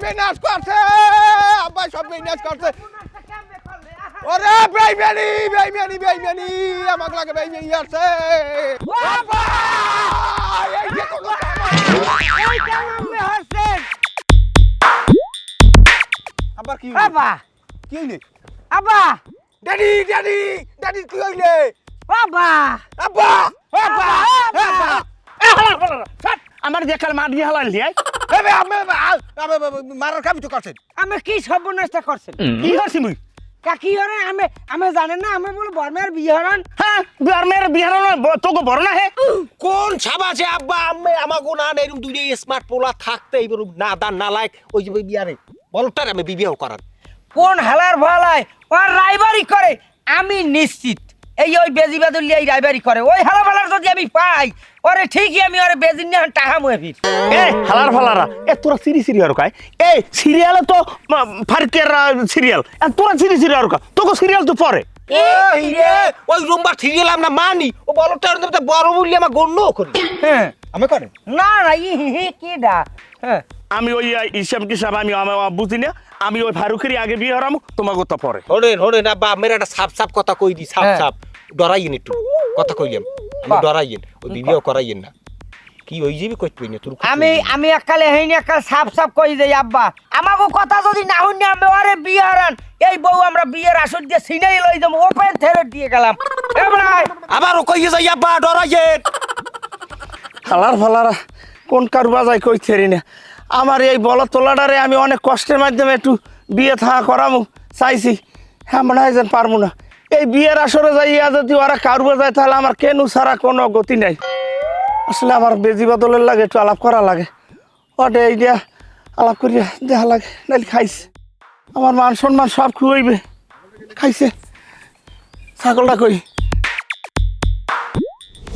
বিনাশ করছে আব্বা সব বিনাশ করছে ওরে বেইমানি আমাকে লাগে বেইমানি আছে আব্বা এই যে কোন এই কেমন হচ্ছেন আব্বা কি আব্বা কি হইলে আব্বা ড্যাডি কি হইলে আব্বা আব্বা আব্বা আমার যে কাল মার দিয়ে হালাল দিয়ে এবে আমি মারার কাম তো করছেন আমি কি সর্বনাশটা করছেন কি করছি মুই কাকি হরে আমি জানেন না আমি বলে বর্মের বিয়ে হরন হ্যাঁ বিহার বিহার তোকে বড় না হে কোন ছাবাছে আব্বা আম্মে আমাগো না এরকম দুই স্মার্ট পোলা থাকতে এইবার না দান না লাইক ওই যে বিয়ারে বলটার আমি বিবাহ করার কোন হালার ভালায় ওর রাইবারি করে আমি নিশ্চিত এই ওই বেজি বাদুলিয়া এই রাইবারি করে ওই হালা ভালার যদি আমি পাই ওরে ঠিকই আমি ওরে বেজিন নিয়ে টাহা মুয়ে ফির এ হালার ফালারা এ তোরা সিরি আর কায় এ সিরিয়ালে তো ফারকের সিরিয়াল তোরা সিরি আর কা তোকে সিরিয়াল তো পরে এই রে ওই রুমবার ঠিক গেলাম না মানি ও বলটার মধ্যে বড় বললি আমার গণ্য করি হ্যাঁ আমি করে না না কি ডা হ্যাঁ আমি ওই হিসাব টিসাব আমি বুঝি না আমি ওই ফারুকেরই আগে বিয়ে হরাম তোমাকে তো পরে হরেন আব্বা আমার একটা সাপ কথা কই দি সাপ ডরাইয়েন একটু কথা কইলাম আমি ডরাইয়েন ওই বিবাহ করাইয়েন না কি ওই যাবি কইতে পারি না তোর আমি একালে হইনি একাল সাপ কই দেই আব্বা আমাগো কথা যদি না হইনি আমি ওরে বিয়ে হারান এই বউ আমরা বিয়ের আসর দিয়ে সিনাই লই যাবো ওপেন থেরে দিয়ে গেলাম এবারে আবার কইয়ে যাই আব্বা ডরাইয়েন হালার ফালারা কোন কারু বাজায় কই থেরি না আমার এই বলা তোলাটারে আমি অনেক কষ্টের মাধ্যমে একটু বিয়ে থাকা করামু চাইছি হ্যাঁ মনে হয় যেন পারবো না এই বিয়ের আসরে যাইয়া যদি ওরা কারু বাজায় তাহলে আমার কেনু ছাড়া কোনো গতি নাই আসলে আমার বেজি বদলের লাগে একটু আলাপ করা লাগে ওটা এই দিয়া আলাপ করিয়া দেখা লাগে নাইলে খাইছে আমার মান সম্মান সব খুঁইবে খাইছে ছাগলটা কই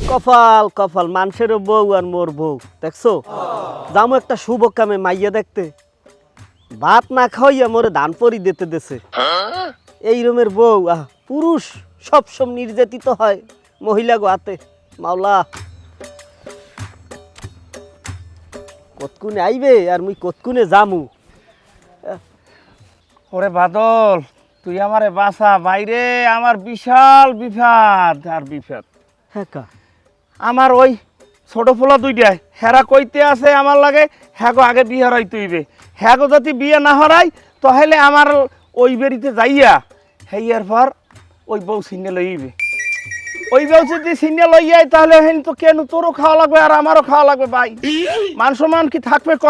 কপাল কপাল মানুষের বউ আর মোর বউ দেখছো যামো একটা শুভ কামে মাইয়া দেখতে ভাত না খাওয়াইয়া মোরে ধান পরি দিতে দেছে এই রুমের বউ পুরুষ সবসম নির্যাতিত হয় মহিলা গোয়াতে মাওলা কতকুনে আইবে আর মুই কতকুনে যামু ওরে বাদল তুই আমারে বাসা বাইরে আমার বিশাল বিপদ আর বিপদ হ্যাঁ কা আমার ওই ছোট ফোলা দুইটাই হেরা কইতে আছে আমার লাগে হ্যাগো আগে বিয়ে হরাইতে হইবে হ্যাগো যদি বিয়ে না হরাই তাহলে আমার ওই বেরিতে যাইয়া হেয়ার পর ওই বউ সিনে লইবে ওই বউ যদি সিনে লইয়াই তাহলে হেন তো কেন তোরও খাওয়া লাগবে আর আমারও খাওয়া লাগবে ভাই মান সম্মান কি থাকবে ক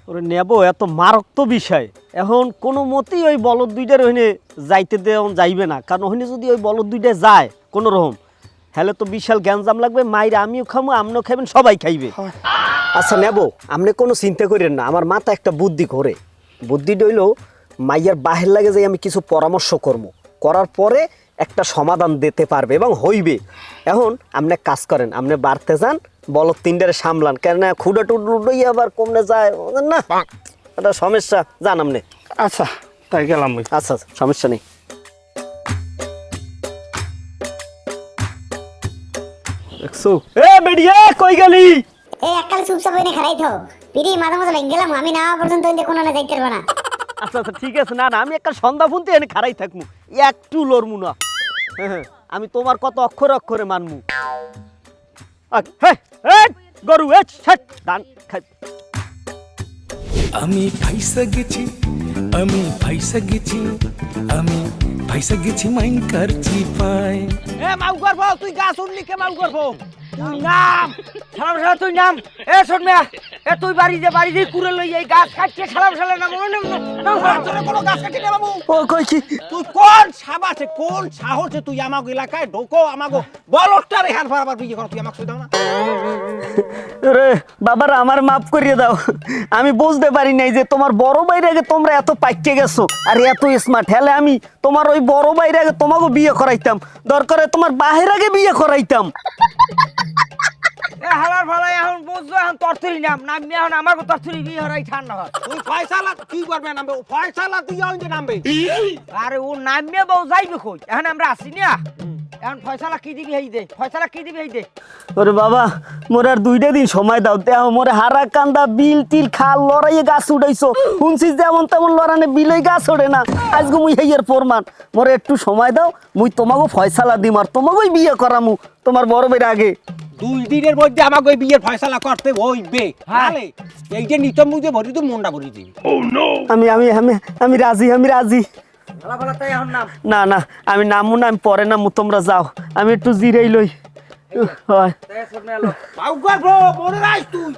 ওরে নেব এত মারক্ত বিষয় এখন কোনো মতেই ওই বলদ দুইটার ওখানে যাইতে দেওয়া যাইবে না কারণ ওখানে যদি ওই বলদ দুইটা যায় কোনো রকম হলে তো বিশাল গ্যাঞ্জাম লাগবে মাইরা আমিও খামো আপনিও খাবেন সবাই খাইবে আচ্ছা নেব আপনি কোনো চিন্তা করেন না আমার মাথা একটা বুদ্ধি করে বুদ্ধিটা হইলো মাইয়ার বাহির লাগে যাই আমি কিছু পরামর্শ করবো করার পরে একটা সমাধান দিতে পারবে এবং হইবে এখন আপনি কাজ করেন আপনি বাড়তে যান বলদ তিনটারে সামলান কেন খুঁড়া টুডুই আবার কমনে যায় না একটা সমস্যা জান আপনি আচ্ছা তাই গেলাম আচ্ছা সমস্যা নেই দেখছো এ বেডিয়ে কই গেলি এই এককাল চুপচাপ হইনে খারাই থাও পিরি মাঝে মাঝে লেগে গেলাম আমি না পর্যন্ত ইন্দে কোনো না যাইতে পারবো না আচ্ছা আচ্ছা ঠিক আছে না না আমি একটা সন্ধ্যা ফোনতে এনে খারাই থাকমু একটু লড়মু না হ্যাঁ আমি তোমার কত অক্ষরে অক্ষরে মানমু গরু ধান খাই আমি ফাইসা গেছি আমি ফাইসা গেছি আমি ফাইসা গেছি মাইনকার চিপায় এ মাউ করব তুই গাছ উঠলি কে মাউ করব তুই নাম সালাম সালা তুই নাম এ শোন মিয়া এ তুই বাড়ি যে কুড়ে লই এই গাছ কাটছে সালাম সালা নাম তোরে কোনো গাছ কাটি না বাবু ও কই কি তুই কোন সাবাসে কোন সাহসে তুই আমাগো এলাকায় ঢোকো আমাগো বলটারে হ্যান ফারাবার বিয়ে কর তুই আমাকে কই দাও না রে বাবারা আমার মাফ করিয়ে দাও আমি বুঝতে পারি নাই যে তোমার বড় ভাইয়ের আগে তোমরা এত পাইকে গেছো আর এত স্মার্ট হেলে আমি তোমার ওই বড় ভাইয়ের আগে তোমাকে বিয়ে করাইতাম দরকারে তোমার বাহির আগে বিয়ে করাইতাম এ হালার ভালাই এখন বুঝছো এখন তরতুরি নাম নামবি এখন আমাকে তরতুরি বিয়ে হরাই ঠান্ডা হয় তুই ফয়সালা কি করবে নামবে ফয়সালা তুই আইতে নামবে আরে ও নামবে বউ যাইবে কই এখন আমরা আসি না এখন ফয়সালা কি দিবি এই দে, ফয়সালা কি দিবি এই দে। ওরে বাবা মোর আর 2টা দিন সময় দাও, দেও মোরে হারা কান্দা বিল টিল খাল লড়াইয়ে গাছ উঠাইছো, শুনছিস যেমন তেমন লড়ানে বিলই গাছ ওঠে না, আজকে মুই হেইয়ের প্রমাণ। মোরে একটু সময় দাও, মুই তোমাকে ফয়সালা দিম আর তোমাকেই বিয়ে করামু তোমার বড় ভাইয়ের আগে। 2 দিনের মধ্যে আমাকে ওই বিয়ের ফয়সালা করতে হইবে, নালে এই যে নিতম বুঝে ভরি তো মনটা ভরি দিবি। আমি আমি আমি আমি রাজি, আমি রাজি। ভালো ভালো তাই এখন নাম। না না আমি নামু না, আমি পরে নামু, তোমরা যাও, আমি একটু জিরেই লই। হয় তাই শুনে এলো। বাউ কর ব্রো, মনে রাখ তুই।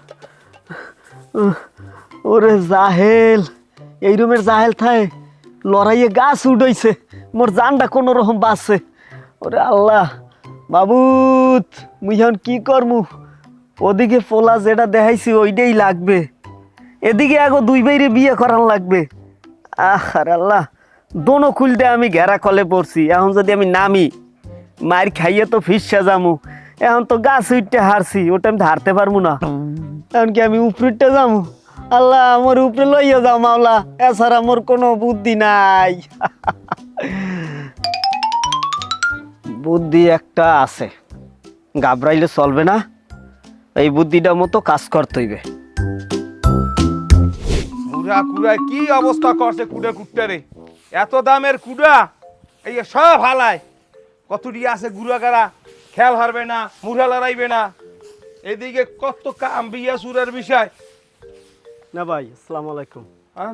ওরে জাহেল, এই রুমের জাহেল থায় লড়াইয়ে গাছ উঠাইছে, মোর জানটা কোনো রকম বাঁচছে। ওরে আল্লাহ বাবুত, মুই এখন কি করমু? ওদিকে পোলা যেটা দেখাইছি ওইটাই লাগবে, এদিকে আগো 2 বাইরে বিয়ে করান লাগবে। আরে আল্লাহ, দোনো খুলতে আমি ঘেরা কলে পড়ছি। এখন যদি আমি নামি মার খাইয়ে তো ফিসা যামু, এখন তো গাছ উঠতে হারছি, ওটা আমি হারতে পারবো না। এখন কি আমি উপরে যামু? আল্লাহ আমার উপরে লইয়া যাও মাওলা, এছাড়া মোর কোনো বুদ্ধি নাই। বুদ্ধি একটা আছে, ঘাবড়াইলে চলবে না, এই বুদ্ধিটা মতো কাজ করতে হইবে। কুড়া কুড়ায় কি অবস্থা করছে কুড়ে কুট্টারে, এত দামের কুড়া এই সব হালায়। কতটি আছে গুড়াগাড়া, খেয়াল হারবে না, মুড়া লড়াইবে না, এদিকে কত কাম বিয়া সুরের বিষয়। না ভাই, আসসালামু আলাইকুম।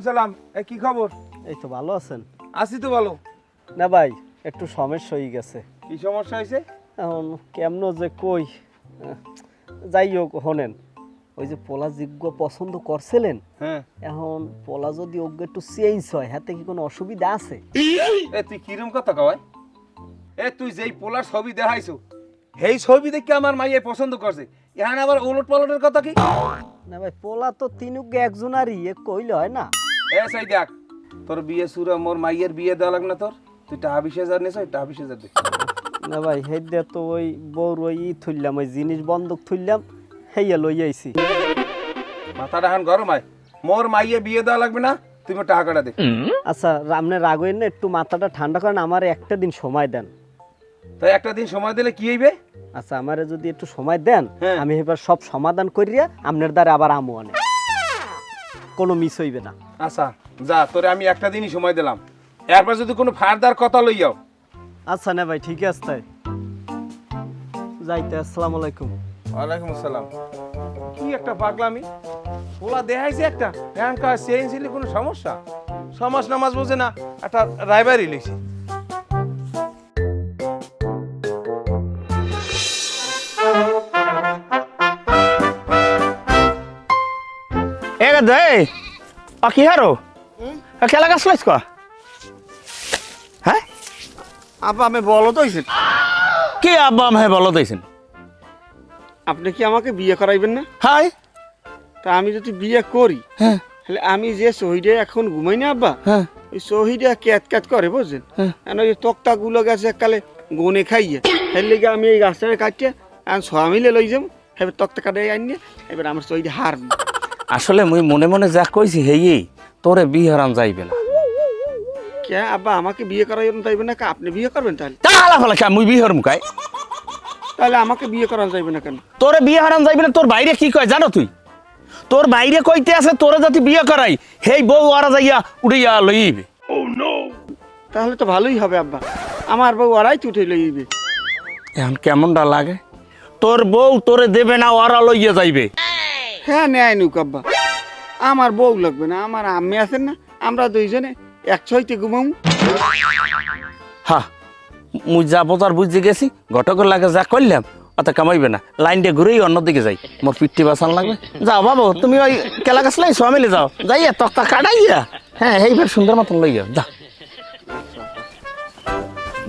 সালাম, এ কি খবর? এই তো ভালো আছেন? আসি তো ভালো। না ভাই, একটু সমস্যা হয়ে গেছে। কি সমস্যা হয়েছে? এখন কেমন যে কই, যাই হোক হনেন, ওই যে পোলা যোগ্য পছন্দ করছিলেন, হ্যাঁ, এখন পোলা যদি অজ্ঞ একটু চেঞ্জ হয়, হাতে কি কোনো অসুবিধা আছে? এ তুই কিরম কথা কয়? এ তুই যেই পোলার ছবি দেখাইছো, সেই ছবি দেখে আমার মাইয়ে পছন্দ করছে, এখানে আবার ওলট পালটের কথা কি? না ভাই, পোলা তো তিনুকে একজনারই, এ কইলে হয় না। এ সাই দেখ, তোর বিয়ে সুরা মোর মাইয়ের বিয়ে দেওয়া লাগ না তোর? তুই টাকা 20,000 নিস, টাকা 20,000 দে। না ভাই, হেদ্যা তো ওই বউর ওই থুললাম, ওই জিনিস বন্ধক থুললাম, হেইয়া লই আইছি। মাথাটা এখন গরম হয়, মোর মাইয়ে বিয়ে দেওয়া লাগবে না, তুই মোর টাকা কাটা দে। আচ্ছা রামনে রাগ হইন না, একটু মাথাটা ঠান্ডা করেন, আমার একটা দিন সময় দেন। তাই একটা দিন সময় দিলে কি হইবে? আচ্ছা আমারে যদি একটু সময় দেন, হ্যাঁ। আমি এবার সব সমাধান করিয়া আপনার দ্বারা আবার আমু আনে, কোনো মিস হইবে না। আচ্ছা যা, তোরে আমি একটা দিনই সময় দিলাম, এরপর যদি কোনো ফারদার কথা লই যাও। আচ্ছা না ভাই, ঠিক আছে, তাই যাইতে। আসসালামু আলাইকুম। ওয়ালাইকুম আসসালাম। কি একটা পাগলামি, ওলা দেখাইছে একটা ব্যাংকা চেঞ্জ হলে কোনো সমস্যা? সমাজ নামাজ বোঝে না, একটা রাইবারই লইছে। দে কি হারো খেলা গাছ লাইছ ক? হ্যাঁ আব্বা আমি বলদ হইছেন। কি আব্বা আমি বলো দিয়েছেন? আপনি কি আমাকে বিয়ে করাইবেন না? হাই তা আমি যদি বিয়ে করি, হ্যাঁ তাহলে আমি যে শহীদে এখন ঘুমাই না আব্বা, হ্যাঁ ওই শহীদে ক্যাত ক্যাত করে বুঝছেন, ওই তক্তা গুলো গেছে এককালে গনে খাইয়ে, এর লেগে আমি এই গাছটা কাটিয়ে সবাই মিলে লই যাবো, এবার তক্তা কাটে আনিয়ে এবার আমার শহীদে হারবো। আসলে মুই মনে মনে যা কইছি হেই তোরে বিয়ে হারাম যাইবে না। কে আব্বা আমাকে বিয়ে করাইবেন যাইবে না? আপনি বিয়ে করবেন তাহলে? তাহলে ফলে কে মুই বিয়ে হারমু কাই? তাহলে আমাকে বিয়ে করা যাইবে না কেন? তোরে বিয়ে হারাম যাইবে না? তোর বাইরে কি কয় জানো তুই? তোর বাইরে কইতে আছে তোরে যদি বিয়ে করাই হেই বউ আরা যাইয়া উড়িয়া লইবে। তাহলে তো ভালোই হবে আব্বা, আমার বউ আড়াই উঠে লইবে। এখন কেমনটা লাগে? তোর বউ তোরে দেবে না, ওরা লইয়া যাইবে। হ্যাঁ নেয় নুক আব্বা, আমার বউ লাগবে না, আমার আম্মি আছেন না, আমরা দুইজনে এক ছয়তে ঘুমাবো। হ্যাঁ মুই যা বোঝার বুঝতে গেছি, ঘটকের লাগে যা করলাম অত কামাইবে না, লাইনটা ঘুরেই অন্যদিকে যাই, মোর পিঠটি বাঁচান লাগবে। যাও বাবু তুমি ওই কেলা গাছ লাই সবাই মিলে যাও, যাইয়া তক্তা কাটাইয়া হ্যাঁ এইবার সুন্দর মতন লইয়া যা।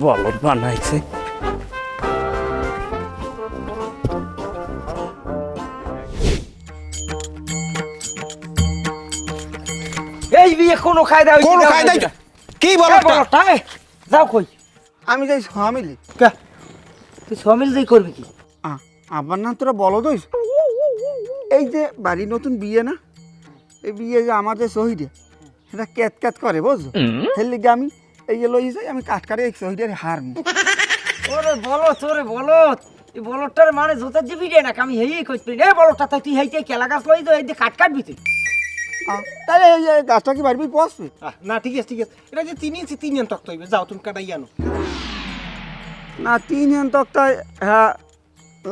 বলদ বানাইছে। এই বিয়ে কোনো কায়দা হইছে? কোন কায়দায় কি বলো? তাই যাও কই? আমি যাই স্বামিলি। তুই সমিল যাই করবি কি? আব্বার না তোরা বলো তো, এই যে বাড়ি নতুন বিয়ে না, এই বিয়ে যে আমার যে শহীদে সেটা ক্যাত ক্যাত করে বুঝছো, এর লিগে আমি এই যে লই যাই, আমি কাট কাটে এই শহীদের হারবো। ওরে বলত ওরে বলত এই বলতটার মানে জোতা জিবি রে না আমি হেই কইতে এ বলতটা তুই হেইতে কেলা গাছ লই তো এই যে কাট কাটবি তুই তাহলে এই গাছটা কি বাড়বি পচবে? না ঠিক আছে এটা যে 3 ইঞ্চি 3 জন তক্ত হইবে যাও তুমি কাটাই আনো না 3 ইঞ্চ তক্তায় হ্যাঁ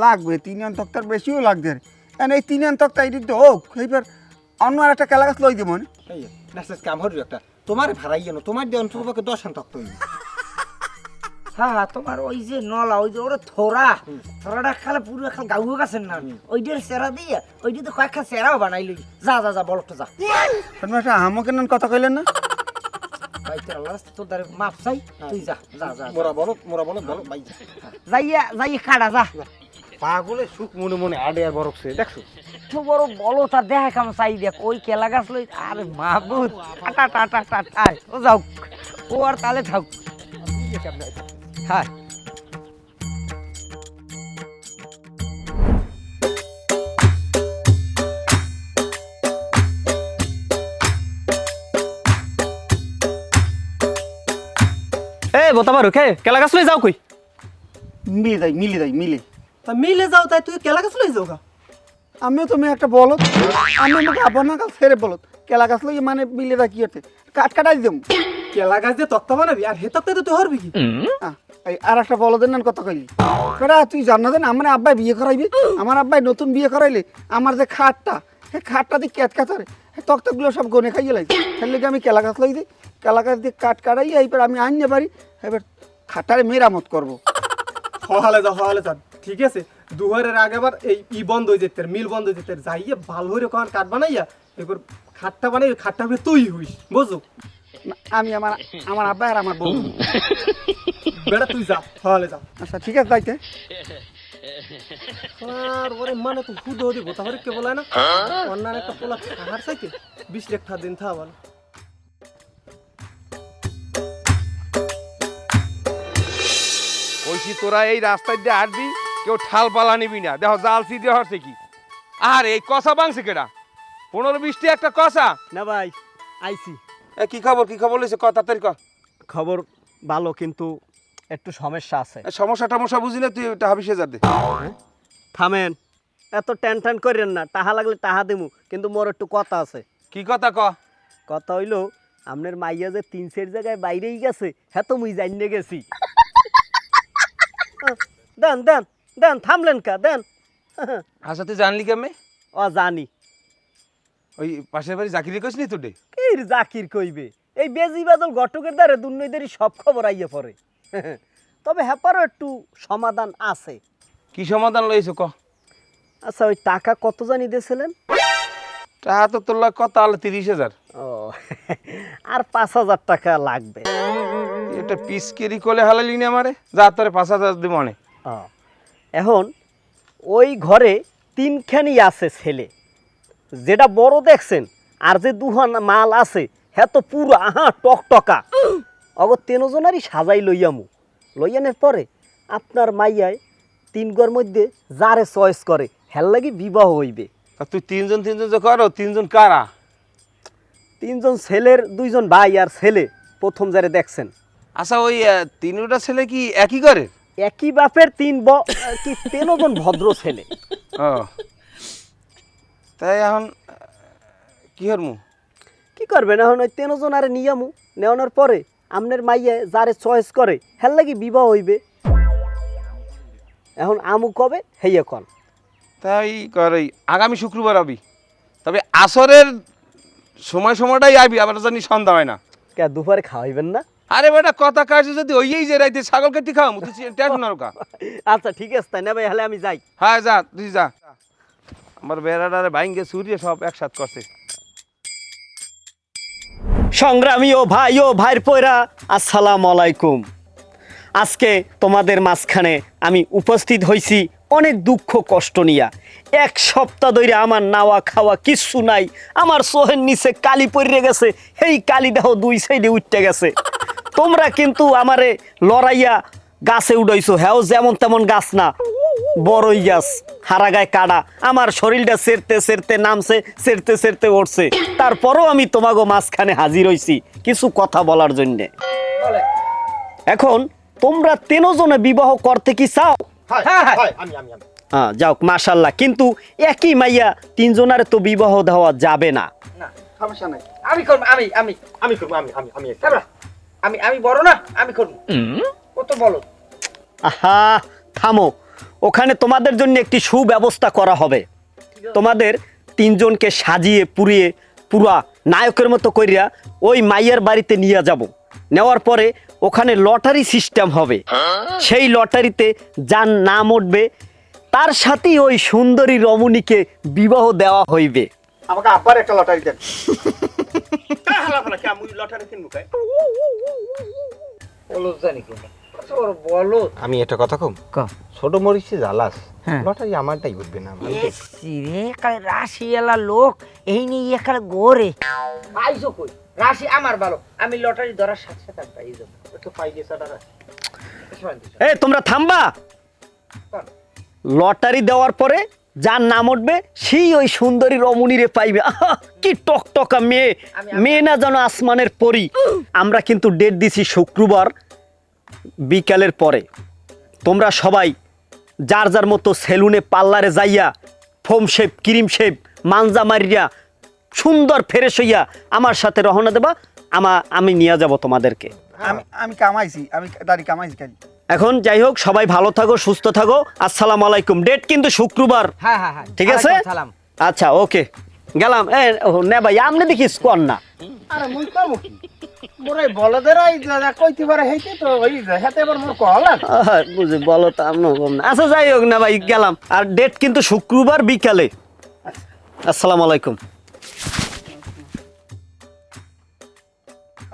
লাগবে, 3 ইঞ্চ তক্তার বেশিও লাগবে কারণ এই 3 ইঞ্চ তক্তা এটি তো হোক এইবার অন্য আর একটা কেলা গাছ লই দিব মানে। এই নাসেস কাম হরি একটা তোমার ভাড়াই আনো তোমার দেন তোমাকে 10 জন তক্ত হইবে হ্যাঁ তোমার ওই যে নলা ওই যে ওরে থোড়াটা খালে পুরো খাল গাউও গাছেন না ওইটার সেরা দিয়া ওইটা তো কয়েকটা সেরাও বানাই লই যা যা যা বলতো যা আপনি একটা আমাকে নেন কথা কইলেন না? ভাই তোর আল্লাহ তোর দ্বারে মাপ চাই তুই যা যা যা মোরা বলো ভাই যাইয়া কাটা যা পাগলে সুখ মনে মনে আডে আর বরকছে দেখছো তো বড় বলো তার দেখা কাম চাই দেখ ওই কেলা গাছ লই আরে মাহবুব টাটা টাটা টাটা ও যাও ও আর তালে থাক হ্যাঁ এ বোতা মারু খে কেলা গাছ লই যাও কই মিলে তা মিলে যাও তাই তুই কেলা গাছ লই যাও গা আমিও তুমি একটা বলত আমি আমাকে আপনার কাছে ফেরে বলত কেলা গাছ লই মানে মিলে কি হচ্ছে কাট কাটাই দেব কেলা গাছ দিয়ে তক্তা বানাবি আর হে তক্তা তো তুই হরবি কি এই আর একটা বলদের নাম কথা কইলি বেটা তুই জান না দেন আমার আব্বাই বিয়ে করাইবে আমার আব্বাই নতুন বিয়ে করাইলে আমার যে খাটটা সেই খাটটা দিয়ে ক্যাট করে সেই তক্তাগুলো সব গনে খাইয়ে লাগে তার লেগে আমি কেলা গাছ লই দিই কেলা গাছ দিয়ে কাট কাটাই এইবার আমি আনতে পারি এবার খাটারে মেরামত করবো। হলে যা ঠিক আছে দুহারের আগে আবার এই বন্ধ হয়ে যেতে মিল বন্ধ হয়ে যেতে যাইয়ে ভালো হয়ে ওখানে কাঠ বানাইয়া এবার খাটটা বানাই খাটটা হবে তুই হইস বুঝো না, আমি আমার আব্বাই আর আমার বউ বেটা তুই যা হলে যা আচ্ছা ঠিক আছে তাইতে আর ওরে মানে তো হুদ হদি বোতা হরে কে বলায় না অন্যান্য একটা পোলা হার চাইতে 20 লাখ দিন থা বল কইছি তোরা এই রাস্তায় দিয়ে হাঁটবি কেউ ঠাল পালা নিবি না দেখো জালসি দিয়ে হচ্ছে কি আর এই কষা বাংছে কেডা 15-20টি একটা কষা না ভাই আইছি কি খবর লইছে তাড়াতাড়ি কর খবর ভালো কিন্তু একটু সমস্যা আছে সমস্যা বুঝি না তুই টাকা 20,000 দে থামেন এত টেনশন করেন না টাহা লাগলে টাহা দেমু কিন্তু মোর একটু কথা আছে কি কথা কথা হইলো আপনার মাইয়া যে 3-4 জায়গায় বাইরেই গেছে হ্যাঁ তো মুই জানিয়ে গেছি দেন থামলেন কা দেন আচ্ছা তুই জানলি কেমনে ও জানি ওই পাশের বাড়ি জাকিরি কইস নি তোডে কি জাকির কইবে এই বেজি বাদল ঘটকের দ্বারে দুর্নীতির সব খবর আইয়া পড়ে তবে হ্যাপারও একটু সমাধান আছে কি সমাধান লইছো ক আচ্ছা ওই টাকা কত জানি দিয়েছিলেন টাকা তো তোর লাগ কত আলো 30,000 ও আর 5,000 টাকা লাগবে এটা পিসকেরি কোলে হালালি নি আমারে যা তোরে 5,000 দিব অনেক এখন ওই ঘরে 3খানি আছে ছেলে যেটা বড় দেখছেন আর যে দুহান মাল আছে হ্যাঁ তো পুরো টকটকা অগর 3 জনারই সাজাই লইয়ানের পরে আপনার মাইয়ায় 3 ঘর মধ্যে যারে চয়েস করে হেল লাগি বিবাহ হইবে তুই তিনজন যে করো 3 জন কারা 3 জন ছেলের 2 জন ভাই আর ছেলে প্রথম যারে দেখছেন আচ্ছা ওই তিনটা ছেলে কি একই করে একই বাপের 3 জন ভদ্র ছেলে ও তাই এখন কি হরমু কি করবেন এখন ওই 3 জন আরে নিয়ামু নেওয়ানোর পরে আমনের মাইয়া যারে চয়েস করে হেল লাগি বিবাহ হইবে এখন আমু কবে হেইয়া কন তাই কর আগামী শুক্রবার আবি তবে আসরের সময়টাই আবি আবার জানি সন্ধ্যা হয় না কে দুপুরে খাওয়াইবেন না আরে বেটা কথা কাজ যদি ওইই যে রাইতে ছাগল কেটে খাওয়াম তুই টেনশন আর কা আচ্ছা ঠিক আছে তাই না ভাই হলে আমি যাই হ্যাঁ যা তুই যা আমার বেড়াটারে ভাইঙ্গে সুরিয়ে সব একসাথ করছে সংগ্রামী ও ভাইয়ের পয়রা আসসালামু আলাইকুম আজকে তোমাদের মাঝখানে আমি উপস্থিত হইছি অনেক দুঃখ কষ্ট নিয়া 1 সপ্তাহ ধরে আমার নাওয়া খাওয়া কিচ্ছু নাই আমার চোহের নিচে কালি পড়ে গেছে এই কালি দেহ 2 সাইডে উঠতে গেছে তোমরা কিন্তু আমারে লড়াইয়া গাছে উড়াইছো হ্যাঁ যেমন তেমন গাছ না বড়ই গাছ হারা গায়ে কাটা আমার শরীরটা সেরতে নামছে সেরতে উঠছে তারপরও আমি তোমাগো মাঝখানে হাজির হইছি কিছু কথা বলার জন্যে এখন তোমরা 3 জনে বিবাহ করতে কি চাও? হ্যাঁ যাও মাশাআল্লাহ, কিন্তু একই মাইয়া 3 জনের তো বিবাহ দেওয়া যাবে না। না সমস্যা নাই। আমি করব, আমি আমি আমি করবো, আমি তারপর আমি আমি বড় না, আমি করব। কত বলো? আহা থামো, ওখানে তোমাদের জন্য একটি সুব্যবস্থা করা হবে। তোমাদের 3 জনকে সাজিয়ে পুরিয়ে পুরা নায়কের মতো কইরা ওই মাইয়ার বাড়িতে নিয়ে যাব। নেওয়ার পরে ওখানে লটারি সিস্টেম হবে। সেই লটারিতে যার নাম উঠবে তার সাথেই ওই সুন্দরী রমণীকে বিবাহ দেওয়া হইবে। আমাকে আব্বার একটা লটারি দেন। বলো জানি কি কত বড় বলো। আমি একটা কথা কম, ছোট মরিচে জ্বালাস, লটারি আমারটাই উঠবে না। রে কাল রাশি এলা লোক এই নিয়ে একাল গোরে আইছো কই? রাশি আমার ভালো, আমি লটারি ধরার সাথে সাথে পাই যাব। তো পাই গেছে টাকা। এই তোমরা থামবা। লটারি দেওয়ার পরে যার নাম উঠবে সেই ওই সুন্দরী রমণীরে পাইবে। আহা, কি টকটকা মেয়ে, মেয়ে না যেন আসমানের পরী। আমরা কিন্তু ডেট দিছি শুক্রবার বিকালের পরে। তোমরা সবাই যার যার মতো সেলুনে পার্লারে যাইয়া foam shape, cream shape, Manza মারিয়া সুন্দর ফ্রেশ হইয়া আমার সাথে রওনা দেবা। আমি নিয়ে যাব তোমাদেরকে। আমি কামাইছি, আমি দাড়ি কামাইছি খালি। এখন যাই হোক, সবাই ভালো থাকো, সুস্থ থাকো। আসসালামু আলাইকুম। ডেট কিন্তু শুক্রবার। হ্যাঁ হ্যাঁ হ্যাঁ, ঠিক আছে? সালাম। আচ্ছা ওকে, গেলাম। নে ভাই আপনি দেখিস কর না। আরে মুই করব কি? মোরে বলদেরাই যা কইতে পারে হেইতে তো ওই হাতে এবার মোর কলা। বুঝি বলো তো আপনি কম না। আচ্ছা যাই হোক না ভাই, গেলাম। আর ডেট কিন্তু শুক্রবার বিকালে। আসসালামু আলাইকুম।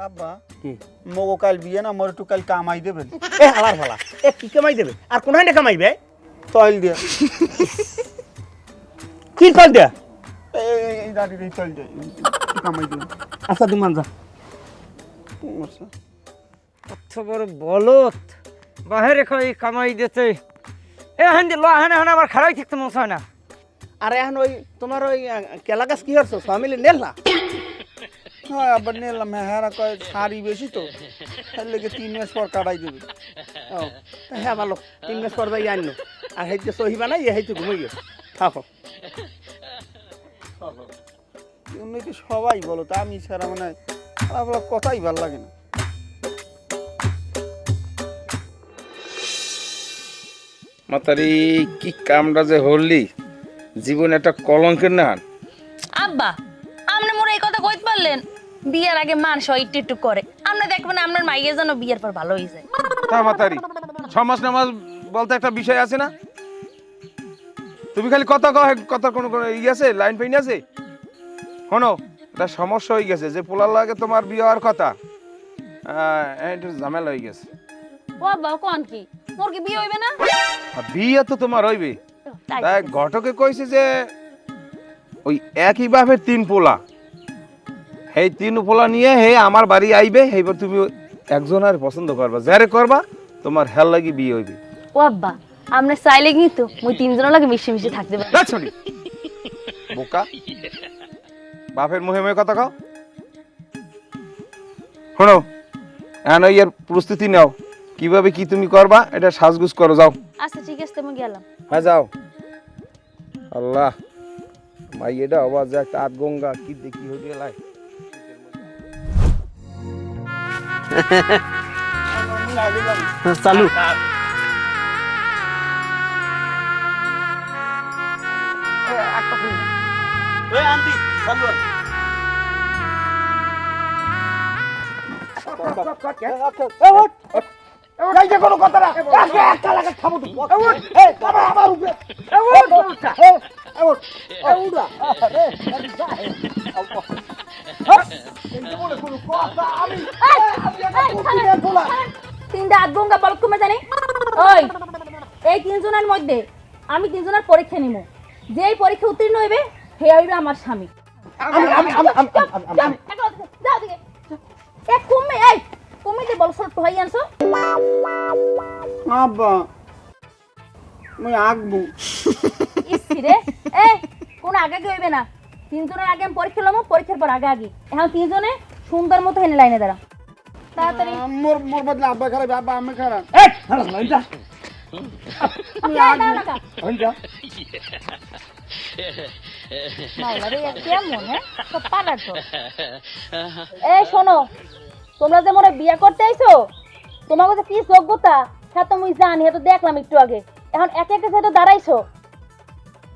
আব্বা মগো কাল বিয়ে না, মোর একটু কাল কামাই দেবেন। এ হালার ফালা, এ কি কামাই দেবে? আর কোন হাইনে কামাইবে? তৈল দিয়া কি কল দিয়া? এই দাড়ির এই তৈল দিয়া কামাই দেবেন। আচ্ছা তুমি মান যা। কত বড় বলত বাহিরে কই কামাই দিতে। এ হান্দি লো হানে হানে আমার খারাই থাকতে মন চায় না। আর এখন ওই তোমার ওই কেলা গাছ কি করছো? ফ্যামিলি নেল না? হ্যাঁ আবার নিলাম। হ্যাঁ কয় শাড়ি বেশি তো, তার লেগে 3 মাস পর কাটাই দেবে। ও হ্যাঁ ভালো, 3 মাস পর যাই আনলো। আর হেইতে সহিবা নাই, হেইতে ঘুমাই গেছে। থাকো। এমনি কি সবাই বলো, তা আমি ছাড়া মানে আপনার কথাই ভালো লাগে না। মাতারি কি কামটা যে হলি, জীবন একটা কলঙ্কের না। আব্বা আপনি মোর এই কথা কইতে পারলেন? বিয়ের আগে মানুষ একটু একটু করে, আপনি দেখবেন আপনার মাইয়ে যেন বিয়ের পর ভালো হয়ে যায়। তা মাতারি সমাজ নামাজ বলতে একটা বিষয় আছে না? তুমি খালি কথা কও, কথা কোনো ই আছে, লাইন ফাইন আছে? শোনো, এটা সমস্যা হয়ে গেছে যে পোলার লাগে তোমার বিয়ে হওয়ার কথা, একটু ঝামেলা হয়ে গেছে। ও আব্বা কোন কি মোর কি বিয়ে হইবে না? বিয়ে তো তোমার হইবে। তাই তাই ঘটকে কইছে যে ওই একই বাপের 3 পোলা, এই 3 পোলা নিয়ে হে আমার বাড়ি আইবে। এইবার তুমি একজনের পছন্দ করবা, যারে করবা তোমার হেল লাগি বিয়ে হইবে। ও আব্বা আপনি চাইলে কিন্তু মুই 3 জনের লাগে মিশে মিশে থাকতে পারি। না ছড়ি বোকা, বাপের মুহে মুহে কথা কও। শোনো, এখন এর প্রস্তুতি নাও, কিভাবে কি তুমি করবা এটা সাজগুজ করো। যাও। আচ্ছা ঠিক আছে, আমি গেলাম। হ্যাঁ যাও। আল্লাহ ভাই, এটা আওয়াজ একটা আট গঙ্গা কি দেখি হয়ে গেলাই। চালু। তিনটা আধ গঙ্গা বলক কমে জানি। ওই এই 3 জনের মধ্যে আমি 3 জনের পরীক্ষা নিব, যেই পরীক্ষা উত্তীর্ণ হইবে হে হইবে আমার স্বামী। যাও দিকে। এই কুমিতে বল সর তো হাই আনছো। আব্বা মুই আগবো। ইসি রে, কোন আগে হইবে না। 3 জনের আগে আমি পরীক্ষা লম, পরীক্ষার পর আগে। এখন 3 জনে সুন্দর মতো হেনে লাইনে দাঁড়া। তাড়াতাড়ি মোর মোর বদলে আব্বা খারাপ আব্বা আমি খারাপ এই হারাম না এটা দাঁড়াও না কা। মাওলা রে কেমন হ্যাঁ সব পালার তো। এই শোনো, তোমরা যে মোরে বিয়ে করতে আইছো, তোমার কাছে কি যোগ্যতা হ্যাঁ তো মুই জানি, হ্যাঁ তো দেখলাম একটু আগে। এখন একে একে যেটা দাঁড়াইছো,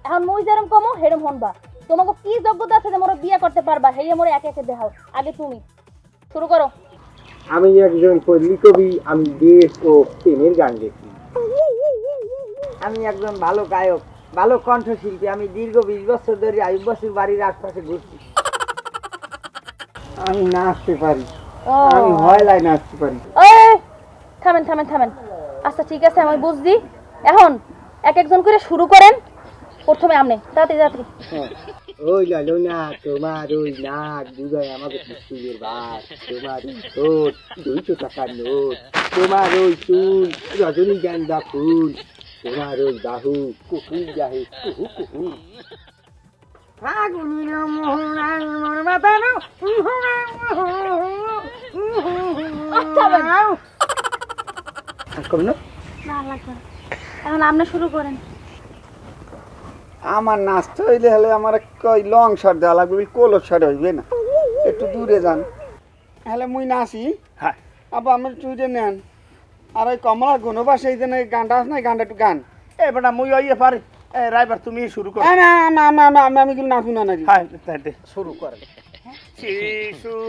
এখন মুই যেরম কমো হেরম হনবা। তোমাকে কি যোগ্যতা আছে যে মোরে বিয়ে করতে পারবা, হেয়ে মোরে একে একে দেখাও। আগে তুমি শুরু করো। আমি একজন পল্লী কবি, আমি দেশ ও প্রেমের গান লিখি। আমি একজন ভালো গায়ক, ভালো কণ্ঠশিল্পী। আমি দীর্ঘ 20 বছর ধরে আয়ুব বসুর বাড়ির আশপাশে ঘুরছি। আমি নাচতে পারি, ও আমি হয়লাই নাচতে পারি। এই থামেন থামেন থামেন। আচ্ছা ঠিক আছে, আমি বুঝছি। এখন এক একজন করে শুরু করেন। প্রথমে আপনি তাড়াতাড়ি তাড়াতাড়ি। ওই লালো না তোমার ওই নাক দুগায় আমাকে ফুলের ভাত, তোমার ওই ঠোঁট 200 টাকার নোট, তোমার ওই চুল রজনীগন্ধা ফুল, তোমার ওই বাহু কুকুর যাহে কুহু কুহু। কম না না লাগবে না। এখন আপনি শুরু করেন। আমার নাচতে হইলে হলে আমার কই লং শট দেওয়া লাগবে, কোলর শট হইবে না, একটু দূরে যান। হলে মুই নাচি, হ্যাঁ আব্বা আমার চুইটে নেন। আর ওই কমলা গুণবাস এই যে গানটা আছে না, এই গানটা একটু গান। এ বেটা মুই ওইয়ে পারি। এ রাইবার তুমি শুরু করো। না না না না আমি কিন্তু নাচবো না নাকি। হ্যাঁ তাইতে শুরু করে। শিশুকালের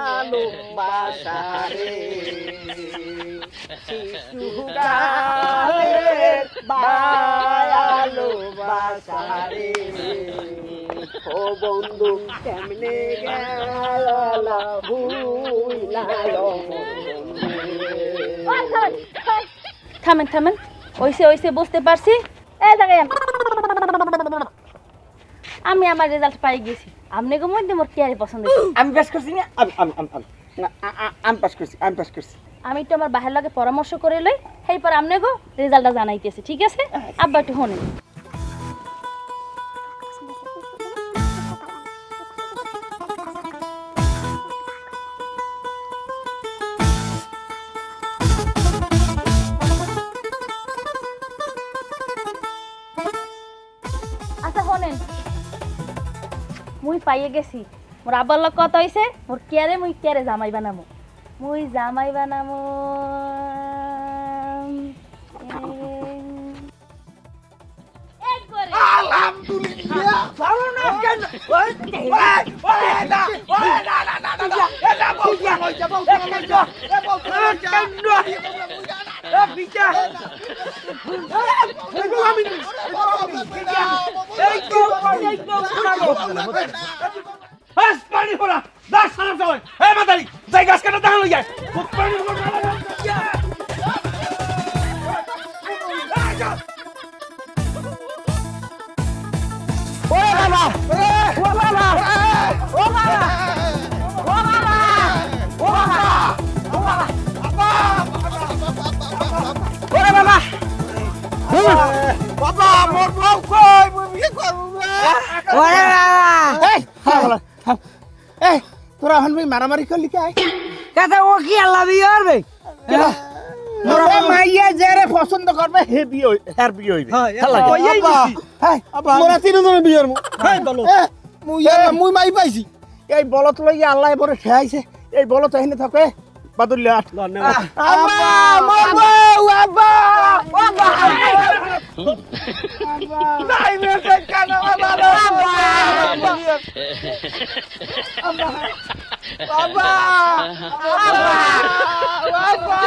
ভালোবাসা রে, শিশুকালের ভালোবাসা রে, ও বন্ধু কেমনে গেল ভুইলালো থামেন থামেন। ওইসে ওইসে বুঝতে পারছি। এই জায়গায় আমি আমার রেজাল্ট পাই গেছি। আপনি গো মধ্যে মোর কেয়ারে পছন্দ হয়েছে। আমি বেশ করছি না। না, আমি পাস করছি, আমি পাস করছি। আমি একটু আমার বাহের লগে পরামর্শ করে লই, সেই পর আপনি গো রেজাল্টটা জানাইতেছি, ঠিক আছে? আব্বা একটু শোনেন। আচ্ছা শোনেন, মুই পাইয়ে গেছি। মোর আব্বার লগ কথা হইছে, মোর কেয়ারে মুই কেয়ারে জামাই বানামো। মুই জামাই বানামো এই করে। পানি ফোলা দাস সালাম সবাই। এই মাতারি যাই গাছ কাটা দাঁড়ানো যায়। পানি ফোলা বাবা মোর বউ কই মুই বিয়ে করব না। ওরে বাবা, এই তোরা এখন ভাই মারামারি করলি কে? কাছে ও কি আল্লাহ বিয়ে করবে? তোরা মাইয়া যারে পছন্দ করবে হে বিয়ে হের বিয়ে হইবে। ওইই দিছি। হ্যাঁ মোরা তিনজনে বিয়ের মু। এই বলো মুই মাই পাইছি। এই বলত লইয়া আল্লাহ বড় ঠেয়াইছে। এই বলত এখানে থাকে বাদুল্লা আব্বা মোর বউ আব্বা আব্বা নাই মেতে কানা বাবা আব্বা আব্বা আব্বা আব্বা